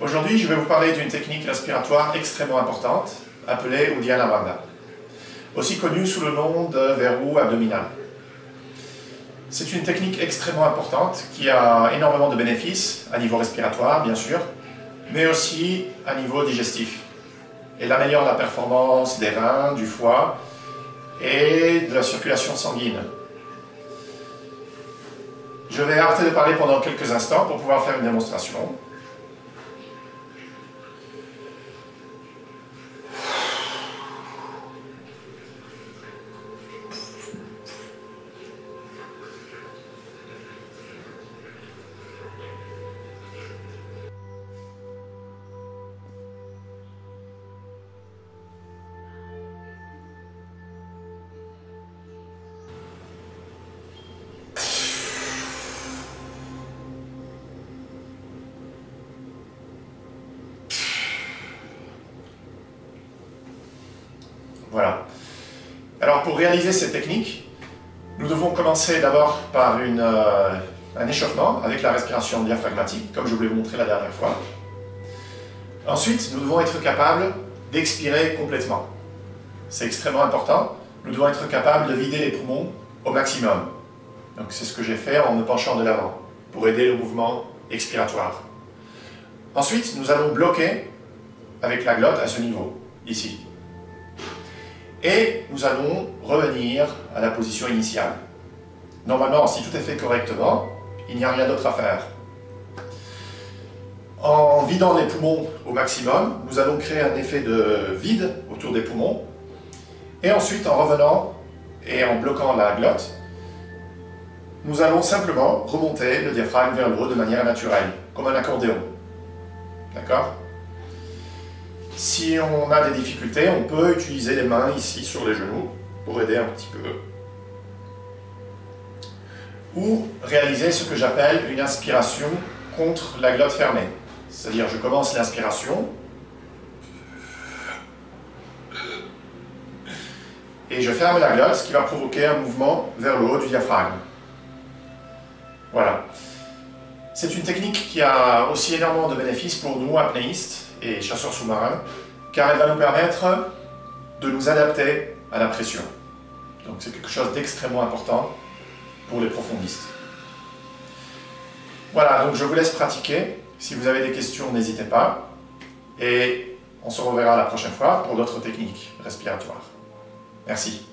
Aujourd'hui, je vais vous parler d'une technique respiratoire extrêmement importante, appelée Uddiyana Bandha, aussi connue sous le nom de verrou abdominal. C'est une technique extrêmement importante qui a énormément de bénéfices à niveau respiratoire, bien sûr, mais aussi à niveau digestif. Elle améliore la performance des reins, du foie et de la circulation sanguine. Je vais arrêter de parler pendant quelques instants pour pouvoir faire une démonstration. Voilà. Alors pour réaliser cette technique, nous devons commencer d'abord par un échauffement avec la respiration diaphragmatique, comme je vous l'ai montré la dernière fois. Ensuite, nous devons être capables d'expirer complètement. C'est extrêmement important. Nous devons être capables de vider les poumons au maximum. Donc c'est ce que j'ai fait en me penchant de l'avant, pour aider le mouvement expiratoire. Ensuite, nous allons bloquer avec la glotte à ce niveau, ici. Et nous allons revenir à la position initiale. Normalement, si tout est fait correctement, il n'y a rien d'autre à faire. En vidant les poumons au maximum, nous allons créer un effet de vide autour des poumons. Et ensuite, en revenant et en bloquant la glotte, nous allons simplement remonter le diaphragme vers le haut de manière naturelle, comme un accordéon. D'accord ? Si on a des difficultés, on peut utiliser les mains ici sur les genoux pour aider un petit peu. Ou réaliser ce que j'appelle une inspiration contre la glotte fermée. C'est-à-dire, je commence l'inspiration et je ferme la glotte, ce qui va provoquer un mouvement vers le haut du diaphragme. Voilà. C'est une technique qui a aussi énormément de bénéfices pour nous, apnéistes et chasseurs sous-marins, car elle va nous permettre de nous adapter à la pression. Donc c'est quelque chose d'extrêmement important pour les profondistes. Voilà, donc je vous laisse pratiquer. Si vous avez des questions, n'hésitez pas. Et on se reverra la prochaine fois pour d'autres techniques respiratoires. Merci.